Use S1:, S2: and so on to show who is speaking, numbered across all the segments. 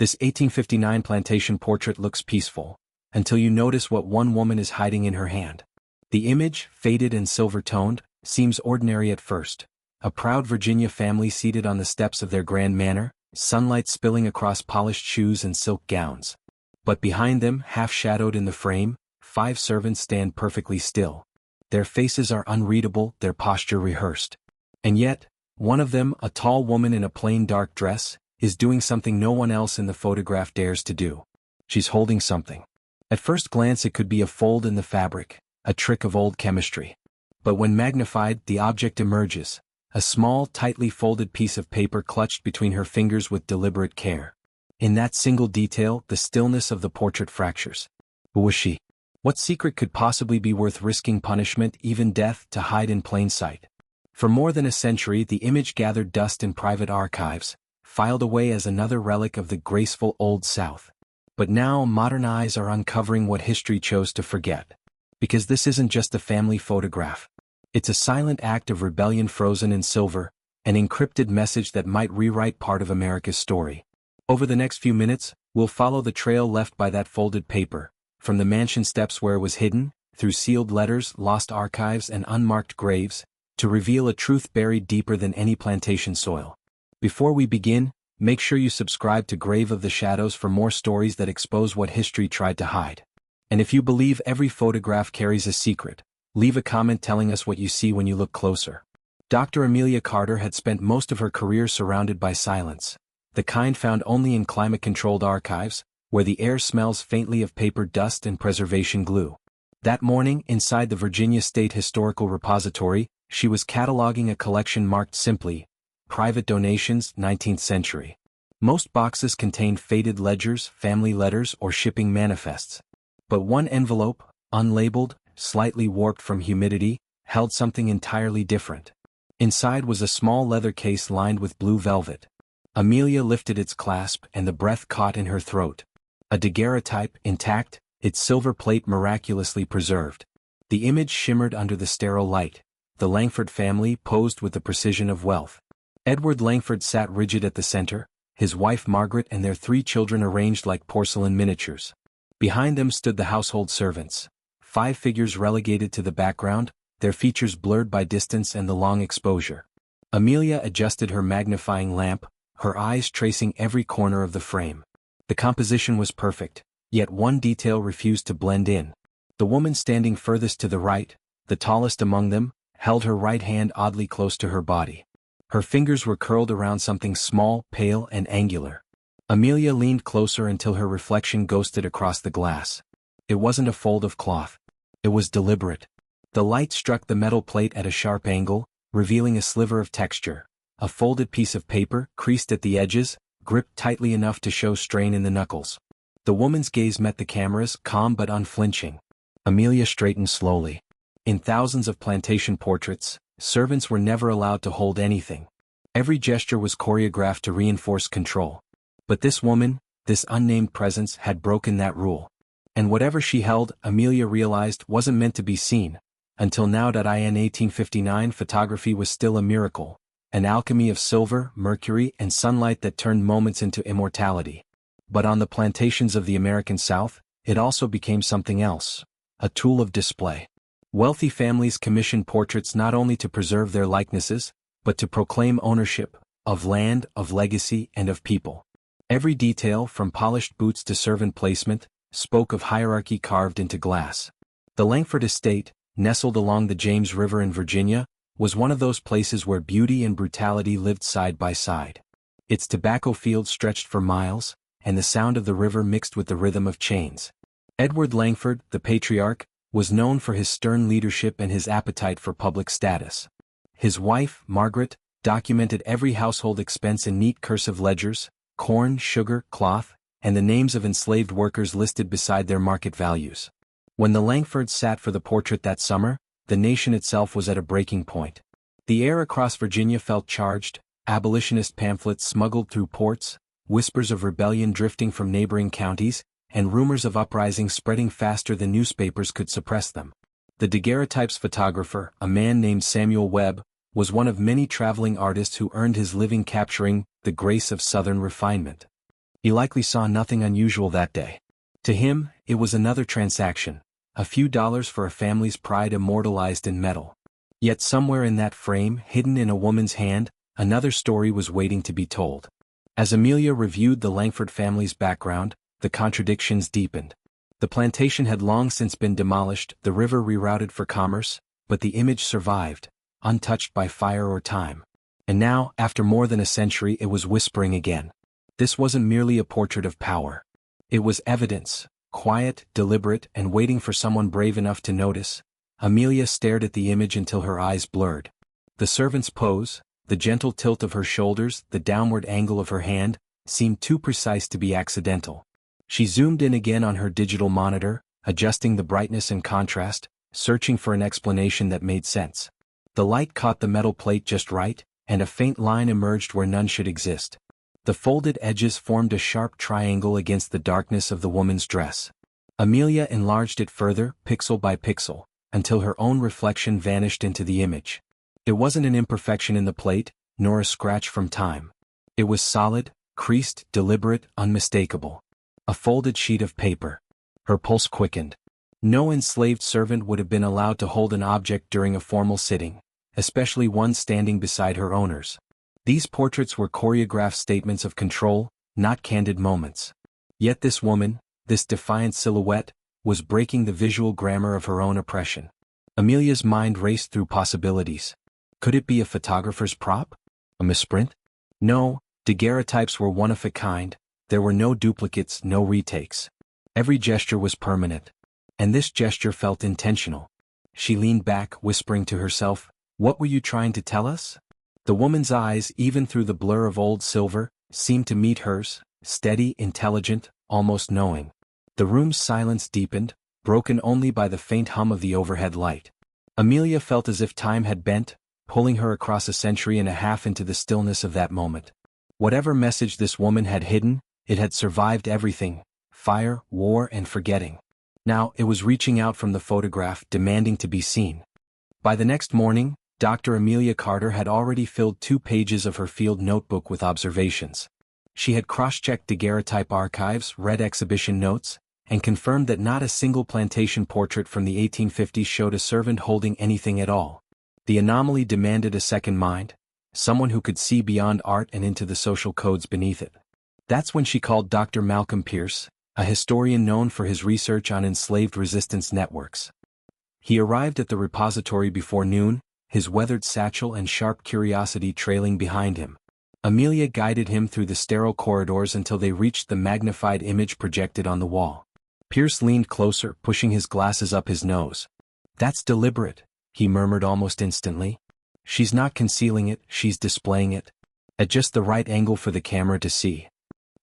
S1: This 1859 plantation portrait looks peaceful, until you notice what one woman is hiding in her hand. The image, faded and silver-toned, seems ordinary at first. A proud Virginia family seated on the steps of their grand manor, sunlight spilling across polished shoes and silk gowns. But behind them, half-shadowed in the frame, 5 servants stand perfectly still. Their faces are unreadable, their posture rehearsed. And yet, one of them, a tall woman in a plain dark dress, is doing something no one else in the photograph dares to do. She's holding something. At first glance it could be a fold in the fabric, a trick of old chemistry. But when magnified, the object emerges, a small, tightly folded piece of paper clutched between her fingers with deliberate care. In that single detail, the stillness of the portrait fractures. Who was she? What secret could possibly be worth risking punishment, even death, to hide in plain sight? For more than a century the image gathered dust in private archives, filed away as another relic of the graceful Old South. But now modern eyes are uncovering what history chose to forget. Because this isn't just a family photograph. It's a silent act of rebellion frozen in silver, an encrypted message that might rewrite part of America's story. Over the next few minutes, we'll follow the trail left by that folded paper, from the mansion steps where it was hidden, through sealed letters, lost archives and unmarked graves, to reveal a truth buried deeper than any plantation soil. Before we begin, make sure you subscribe to Grave of the Shadows for more stories that expose what history tried to hide. And if you believe every photograph carries a secret, leave a comment telling us what you see when you look closer. Dr. Amelia Carter had spent most of her career surrounded by silence, the kind found only in climate-controlled archives, where the air smells faintly of paper dust and preservation glue. That morning, inside the Virginia State Historical Repository, she was cataloging a collection marked simply, Private Donations, 19th Century. Most boxes contained faded ledgers, family letters, or shipping manifests. But one envelope, unlabeled, slightly warped from humidity, held something entirely different. Inside was a small leather case lined with blue velvet. Amelia lifted its clasp and the breath caught in her throat. A daguerreotype, intact, its silver plate miraculously preserved. The image shimmered under the sterile light. The Langford family posed with the precision of wealth. Edward Langford sat rigid at the center, his wife Margaret and their 3 children arranged like porcelain miniatures. Behind them stood the household servants, 5 figures relegated to the background, their features blurred by distance and the long exposure. Amelia adjusted her magnifying lamp, her eyes tracing every corner of the frame. The composition was perfect, yet one detail refused to blend in. The woman standing furthest to the right, the tallest among them, held her right hand oddly close to her body. Her fingers were curled around something small, pale, and angular. Amelia leaned closer until her reflection ghosted across the glass. It wasn't a fold of cloth. It was deliberate. The light struck the metal plate at a sharp angle, revealing a sliver of texture, a folded piece of paper, creased at the edges, gripped tightly enough to show strain in the knuckles. The woman's gaze met the camera's, calm but unflinching. Amelia straightened slowly. In thousands of plantation portraits, servants were never allowed to hold anything. Every gesture was choreographed to reinforce control. But this woman, this unnamed presence, had broken that rule. And whatever she held, Amelia realized, wasn't meant to be seen. Until now. In 1859 photography was still a miracle, an alchemy of silver, mercury, and sunlight that turned moments into immortality. But on the plantations of the American South, it also became something else, a tool of display. Wealthy families commissioned portraits not only to preserve their likenesses, but to proclaim ownership, of land, of legacy, and of people. Every detail, from polished boots to servant placement, spoke of hierarchy carved into glass. The Langford estate, nestled along the James River in Virginia, was one of those places where beauty and brutality lived side by side. Its tobacco fields stretched for miles, and the sound of the river mixed with the rhythm of chains. Edward Langford, the patriarch, was known for his stern leadership and his appetite for public status. His wife, Margaret, documented every household expense in neat cursive ledgers, corn, sugar, cloth, and the names of enslaved workers listed beside their market values. When the Langfords sat for the portrait that summer, the nation itself was at a breaking point. The air across Virginia felt charged, abolitionist pamphlets smuggled through ports, whispers of rebellion drifting from neighboring counties, and rumors of uprising spreading faster than newspapers could suppress them. The daguerreotype's photographer, a man named Samuel Webb, was one of many traveling artists who earned his living capturing the grace of Southern refinement. He likely saw nothing unusual that day. To him, it was another transaction, a few dollars for a family's pride immortalized in metal. Yet somewhere in that frame, hidden in a woman's hand, another story was waiting to be told. As Amelia reviewed the Langford family's background, the contradictions deepened. The plantation had long since been demolished, the river rerouted for commerce, but the image survived, untouched by fire or time. And now, after more than a century, it was whispering again. This wasn't merely a portrait of power. It was evidence, quiet, deliberate, and waiting for someone brave enough to notice. Amelia stared at the image until her eyes blurred. The servant's pose, the gentle tilt of her shoulders, the downward angle of her hand, seemed too precise to be accidental. She zoomed in again on her digital monitor, adjusting the brightness and contrast, searching for an explanation that made sense. The light caught the metal plate just right, and a faint line emerged where none should exist. The folded edges formed a sharp triangle against the darkness of the woman's dress. Amelia enlarged it further, pixel by pixel, until her own reflection vanished into the image. It wasn't an imperfection in the plate, nor a scratch from time. It was solid, creased, deliberate, unmistakable. A folded sheet of paper. Her pulse quickened. No enslaved servant would have been allowed to hold an object during a formal sitting, especially one standing beside her owners. These portraits were choreographed statements of control, not candid moments. Yet this woman, this defiant silhouette, was breaking the visual grammar of her own oppression. Amelia's mind raced through possibilities. Could it be a photographer's prop? A misprint? No, daguerreotypes were one of a kind. There were no duplicates, no retakes. Every gesture was permanent. And this gesture felt intentional. She leaned back, whispering to herself, "What were you trying to tell us?" The woman's eyes, even through the blur of old silver, seemed to meet hers, steady, intelligent, almost knowing. The room's silence deepened, broken only by the faint hum of the overhead light. Amelia felt as if time had bent, pulling her across a century and a half into the stillness of that moment. Whatever message this woman had hidden, it had survived everything: fire, war, and forgetting. Now it was reaching out from the photograph, demanding to be seen. By the next morning, Dr. Amelia Carter had already filled 2 pages of her field notebook with observations. She had cross-checked daguerreotype archives, read exhibition notes, and confirmed that not a single plantation portrait from the 1850s showed a servant holding anything at all. The anomaly demanded a second mind, someone who could see beyond art and into the social codes beneath it. That's when she called Dr. Malcolm Pierce, a historian known for his research on enslaved resistance networks. He arrived at the repository before noon, his weathered satchel and sharp curiosity trailing behind him. Amelia guided him through the sterile corridors until they reached the magnified image projected on the wall. Pierce leaned closer, pushing his glasses up his nose. "That's deliberate," he murmured almost instantly. "She's not concealing it, she's displaying it. At just the right angle for the camera to see."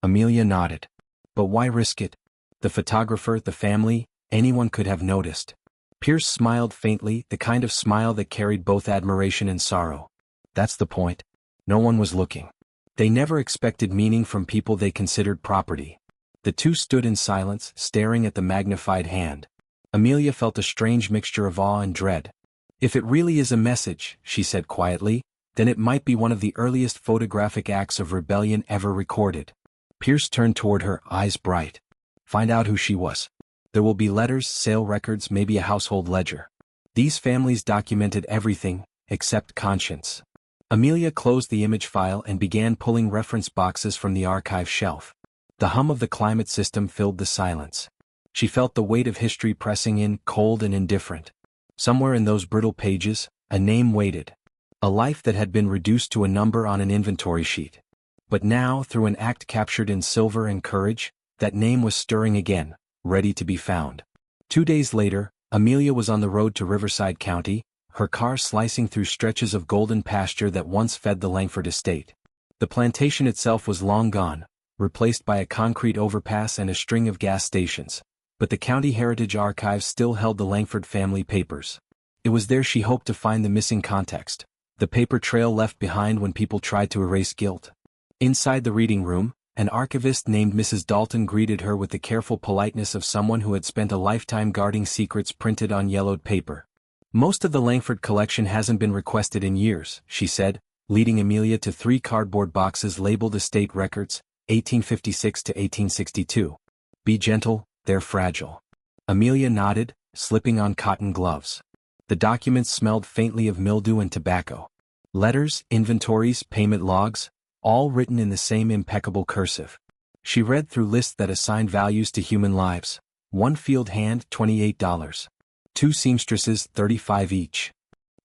S1: Amelia nodded. But why risk it? The photographer, the family, anyone could have noticed. Pierce smiled faintly, the kind of smile that carried both admiration and sorrow. That's the point. No one was looking. They never expected meaning from people they considered property. The two stood in silence, staring at the magnified hand. Amelia felt a strange mixture of awe and dread. "If it really is a message," she said quietly, "then it might be one of the earliest photographic acts of rebellion ever recorded." Pierce turned toward her, eyes bright. "Find out who she was. There will be letters, sale records, maybe a household ledger. These families documented everything, except conscience." Amelia closed the image file and began pulling reference boxes from the archive shelf. The hum of the climate system filled the silence. She felt the weight of history pressing in, cold and indifferent. Somewhere in those brittle pages, a name waited. A life that had been reduced to a number on an inventory sheet. But now, through an act captured in silver and courage, that name was stirring again, ready to be found. 2 days later, Amelia was on the road to Riverside County, her car slicing through stretches of golden pasture that once fed the Langford estate. The plantation itself was long gone, replaced by a concrete overpass and a string of gas stations, but the County Heritage Archives still held the Langford family papers. It was there she hoped to find the missing context, the paper trail left behind when people tried to erase guilt. Inside the reading room, an archivist named Mrs. Dalton greeted her with the careful politeness of someone who had spent a lifetime guarding secrets printed on yellowed paper. "Most of the Langford collection hasn't been requested in years," she said, leading Amelia to 3 cardboard boxes labeled Estate Records, 1856 to 1862. Be gentle, they're fragile. Amelia nodded, slipping on cotton gloves. The documents smelled faintly of mildew and tobacco. Letters, inventories, payment logs, all written in the same impeccable cursive. She read through lists that assigned values to human lives. One field hand, $28. Two seamstresses, $35 each.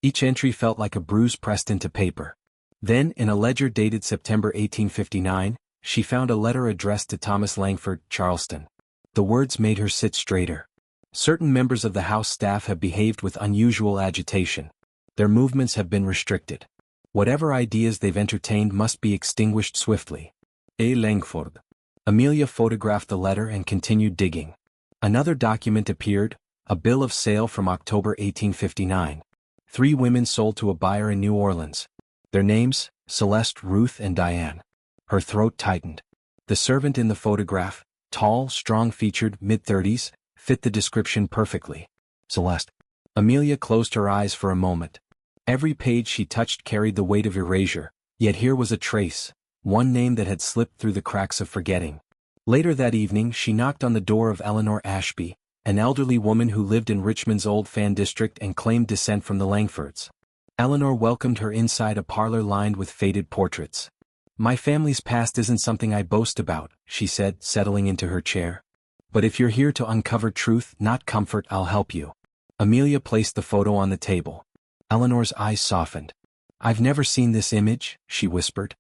S1: Each entry felt like a bruise pressed into paper. Then, in a ledger dated September 1859, she found a letter addressed to Thomas Langford, Charleston. The words made her sit straighter. Certain members of the House staff have behaved with unusual agitation. Their movements have been restricted. Whatever ideas they've entertained must be extinguished swiftly. A. Langford. Amelia photographed the letter and continued digging. Another document appeared, a bill of sale from October 1859. 3 women sold to a buyer in New Orleans. Their names, Celeste, Ruth, and Diane. Her throat tightened. The servant in the photograph, tall, strong-featured, mid-30s, fit the description perfectly. Celeste. Amelia closed her eyes for a moment. Every page she touched carried the weight of erasure, yet here was a trace, one name that had slipped through the cracks of forgetting. Later that evening she knocked on the door of Eleanor Ashby, an elderly woman who lived in Richmond's Old Fan district and claimed descent from the Langfords. Eleanor welcomed her inside a parlor lined with faded portraits. "My family's past isn't something I boast about," she said, settling into her chair. "But if you're here to uncover truth, not comfort, I'll help you." Amelia placed the photo on the table. Eleanor's eyes softened. "I've never seen this image," she whispered.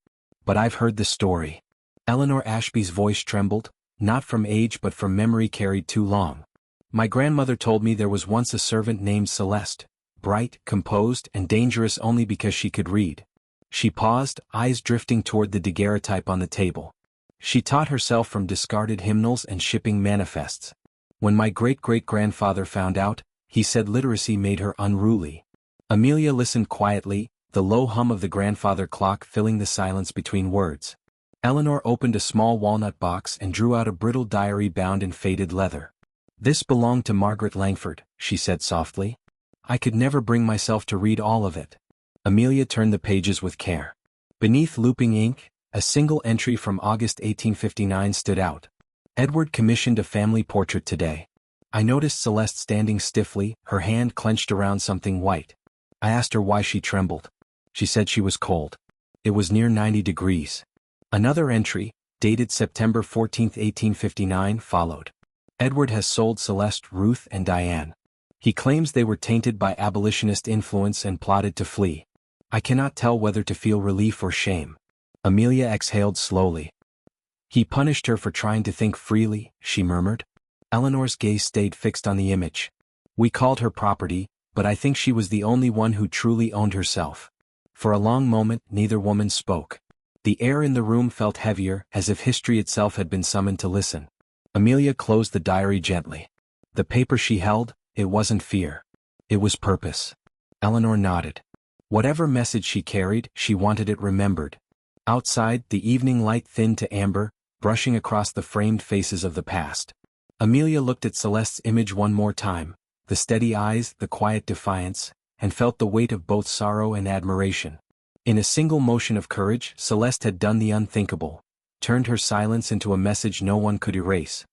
S1: "But I've heard the story." Eleanor Ashby's voice trembled, not from age but from memory carried too long. "My grandmother told me there was once a servant named Celeste, bright, composed, and dangerous only because she could read." She paused, eyes drifting toward the daguerreotype on the table. "She taught herself from discarded hymnals and shipping manifests. When my great-great-grandfather found out, he said literacy made her unruly." Amelia listened quietly, the low hum of the grandfather clock filling the silence between words. Eleanor opened a small walnut box and drew out a brittle diary bound in faded leather. "This belonged to Margaret Langford," she said softly. "I could never bring myself to read all of it." Amelia turned the pages with care. Beneath looping ink, a single entry from August 1859 stood out. "Edward commissioned a family portrait today. I noticed Celeste standing stiffly, her hand clenched around something white. I asked her why she trembled. She said she was cold. It was near 90 degrees. Another entry, dated September 14, 1859, followed. "Edward has sold Celeste, Ruth, and Diane. He claims they were tainted by abolitionist influence and plotted to flee. I cannot tell whether to feel relief or shame." Amelia exhaled slowly. "He punished her for trying to think freely," she murmured. Eleanor's gaze stayed fixed on the image. "We called her property, but I think she was the only one who truly owned herself." For a long moment neither woman spoke. The air in the room felt heavier, as if history itself had been summoned to listen. Amelia closed the diary gently. The paper she held, it wasn't fear. It was purpose. Eleanor nodded. Whatever message she carried, she wanted it remembered. Outside, the evening light thinned to amber, brushing across the framed faces of the past. Amelia looked at Celeste's image one more time, the steady eyes, the quiet defiance, and felt the weight of both sorrow and admiration. In a single motion of courage, Celeste had done the unthinkable, turned her silence into a message no one could erase.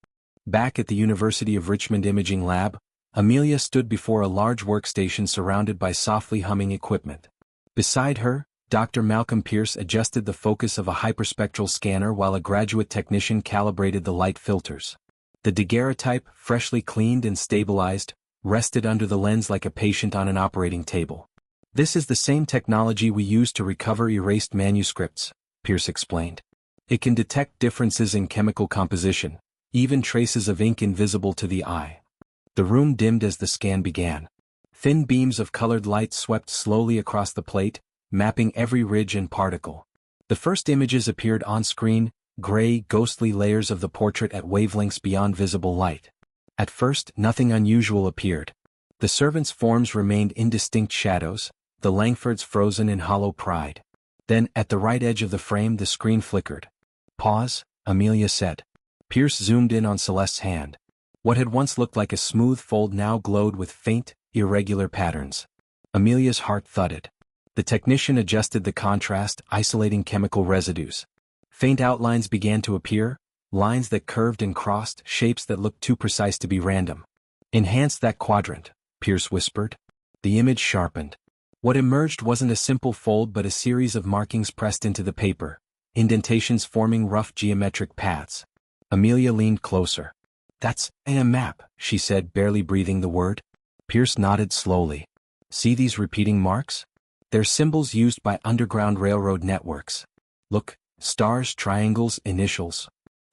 S1: Back at the University of Richmond Imaging Lab, Amelia stood before a large workstation surrounded by softly humming equipment. Beside her, Dr. Malcolm Pierce adjusted the focus of a hyperspectral scanner while a graduate technician calibrated the light filters. The daguerreotype, freshly cleaned and stabilized, rested under the lens like a patient on an operating table. "This is the same technology we use to recover erased manuscripts," Pierce explained. "It can detect differences in chemical composition, even traces of ink invisible to the eye." The room dimmed as the scan began. Thin beams of colored light swept slowly across the plate, mapping every ridge and particle. The first images appeared on screen, gray, ghostly layers of the portrait at wavelengths beyond visible light. At first, nothing unusual appeared. The servants' forms remained indistinct shadows, the Langfords frozen in hollow pride. Then, at the right edge of the frame, the screen flickered. "Pause," Amelia said. Pierce zoomed in on Celeste's hand. What had once looked like a smooth fold now glowed with faint, irregular patterns. Amelia's heart thudded. The technician adjusted the contrast, isolating chemical residues. Faint outlines began to appear, lines that curved and crossed, shapes that looked too precise to be random. "Enhance that quadrant," Pierce whispered. The image sharpened. What emerged wasn't a simple fold but a series of markings pressed into the paper, indentations forming rough geometric paths. Amelia leaned closer. "That's a map," she said, barely breathing the word. Pierce nodded slowly. "See these repeating marks? They're symbols used by Underground Railroad networks. Look, stars, triangles, initials."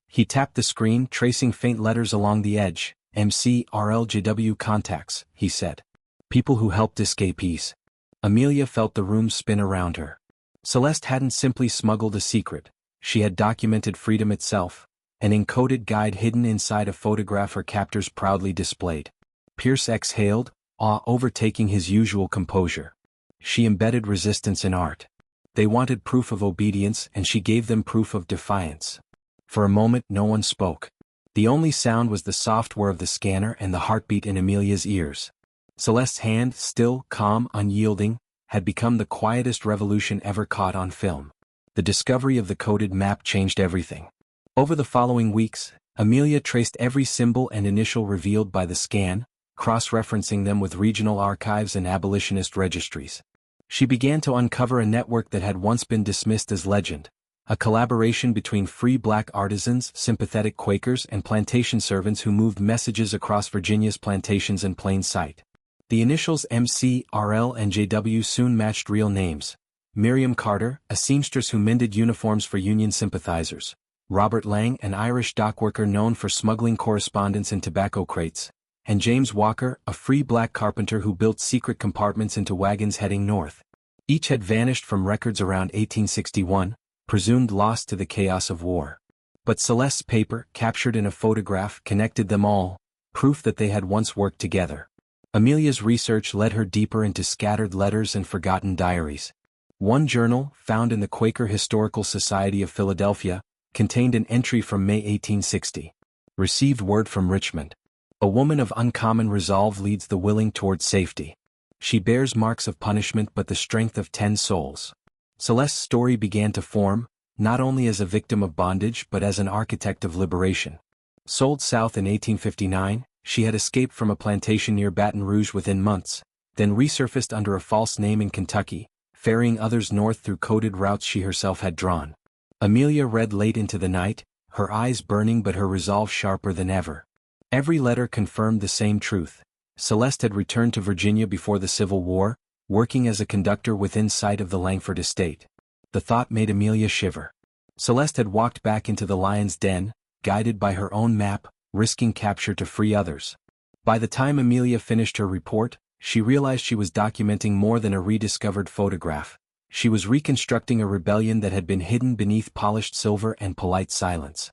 S1: He tapped the screen, tracing faint letters along the edge. "MCRLJW contacts," he said. "People who helped escapees." Amelia felt the room spin around her. Celeste hadn't simply smuggled a secret, she had documented freedom itself, an encoded guide hidden inside a photograph her captors proudly displayed. Pierce exhaled, awe overtaking his usual composure. She embedded resistance in art. They wanted proof of obedience and she gave them proof of defiance. For a moment no one spoke. The only sound was the soft whir of the scanner and the heartbeat in Amelia's ears. Celeste's hand, still, calm, unyielding, had become the quietest revolution ever caught on film. The discovery of the coded map changed everything. Over the following weeks, Amelia traced every symbol and initial revealed by the scan, cross-referencing them with regional archives and abolitionist registries. She began to uncover a network that had once been dismissed as legend, a collaboration between free black artisans, sympathetic Quakers, and plantation servants who moved messages across Virginia's plantations in plain sight. The initials MCRL and JW soon matched real names. Miriam Carter, a seamstress who mended uniforms for Union sympathizers. Robert Lang, an Irish dockworker known for smuggling correspondence in tobacco crates. And James Walker, a free black carpenter who built secret compartments into wagons heading north. Each had vanished from records around 1861, presumed lost to the chaos of war. But Celeste's paper, captured in a photograph, connected them all, proof that they had once worked together. Amelia's research led her deeper into scattered letters and forgotten diaries. One journal, found in the Quaker Historical Society of Philadelphia, contained an entry from May 1860. Received word from Richmond. A woman of uncommon resolve leads the willing toward safety. She bears marks of punishment but the strength of 10 souls. Celeste's story began to form, not only as a victim of bondage but as an architect of liberation. Sold south in 1859, she had escaped from a plantation near Baton Rouge within months, then resurfaced under a false name in Kentucky, ferrying others north through coded routes she herself had drawn. Amelia read late into the night, her eyes burning but her resolve sharper than ever. Every letter confirmed the same truth. Celeste had returned to Virginia before the Civil War, working as a conductor within sight of the Langford estate. The thought made Amelia shiver. Celeste had walked back into the lion's den, guided by her own map, risking capture to free others. By the time Amelia finished her report, she realized she was documenting more than a rediscovered photograph. She was reconstructing a rebellion that had been hidden beneath polished silver and polite silence.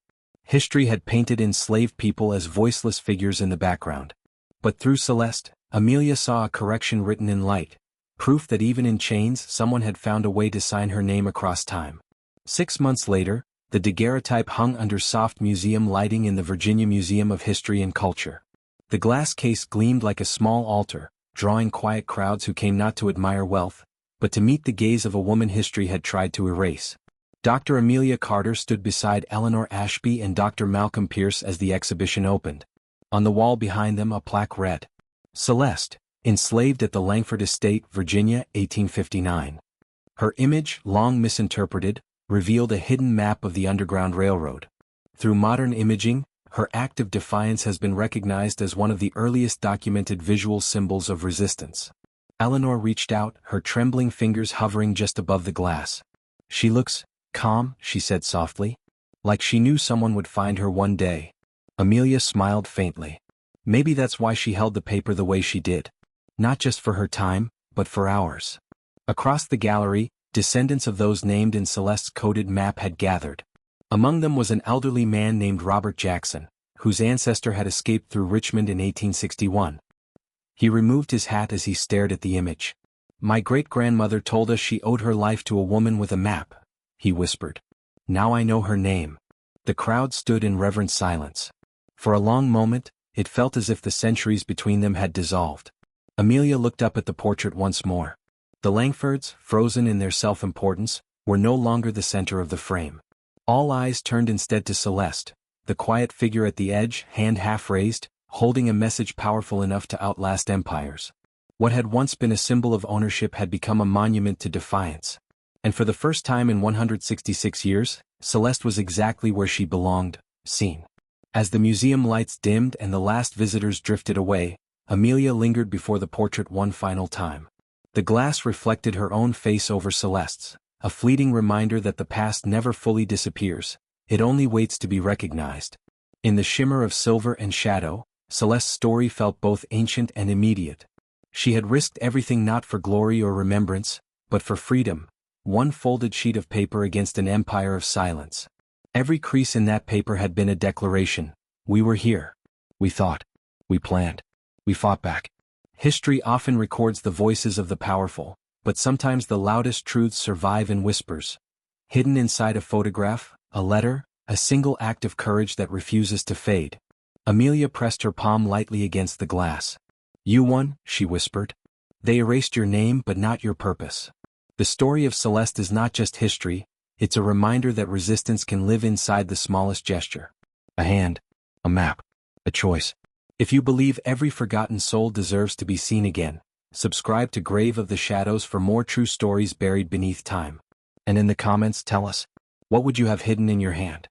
S1: History had painted enslaved people as voiceless figures in the background. But through Celeste, Amelia saw a correction written in light, proof that even in chains someone had found a way to sign her name across time. 6 months later, the daguerreotype hung under soft museum lighting in the Virginia Museum of History and Culture. The glass case gleamed like a small altar, drawing quiet crowds who came not to admire wealth, but to meet the gaze of a woman history had tried to erase. Dr. Amelia Carter stood beside Eleanor Ashby and Dr. Malcolm Pierce as the exhibition opened. On the wall behind them a plaque read, "Celeste, enslaved at the Langford Estate, Virginia, 1859." Her image, long misinterpreted, revealed a hidden map of the Underground Railroad. Through modern imaging, her act of defiance has been recognized as one of the earliest documented visual symbols of resistance. Eleanor reached out, her trembling fingers hovering just above the glass. "She looks calm," she said softly. "Like she knew someone would find her one day." Amelia smiled faintly. Maybe that's why she held the paper the way she did. Not just for her time, but for ours. Across the gallery, descendants of those named in Celeste's coded map had gathered. Among them was an elderly man named Robert Jackson, whose ancestor had escaped through Richmond in 1861. He removed his hat as he stared at the image. "My great-grandmother told us she owed her life to a woman with a map," he whispered. "Now I know her name." The crowd stood in reverent silence. For a long moment, it felt as if the centuries between them had dissolved. Amelia looked up at the portrait once more. The Langfords, frozen in their self-importance, were no longer the center of the frame. All eyes turned instead to Celeste, the quiet figure at the edge, hand half raised, holding a message powerful enough to outlast empires. What had once been a symbol of ownership had become a monument to defiance. And for the first time in 166 years, Celeste was exactly where she belonged, seen. As the museum lights dimmed and the last visitors drifted away, Amelia lingered before the portrait one final time. The glass reflected her own face over Celeste's, a fleeting reminder that the past never fully disappears, it only waits to be recognized. In the shimmer of silver and shadow, Celeste's story felt both ancient and immediate. She had risked everything not for glory or remembrance, but for freedom, one folded sheet of paper against an empire of silence. Every crease in that paper had been a declaration. We were here. We thought. We planned. We fought back. History often records the voices of the powerful, but sometimes the loudest truths survive in whispers. Hidden inside a photograph, a letter, a single act of courage that refuses to fade. Amelia pressed her palm lightly against the glass. You won, she whispered. They erased your name but not your purpose. The story of Celeste is not just history, it's a reminder that resistance can live inside the smallest gesture. A hand, a map, a choice. If you believe every forgotten soul deserves to be seen again, subscribe to Grave of the Shadows for more true stories buried beneath time. And in the comments tell us, what would you have hidden in your hand?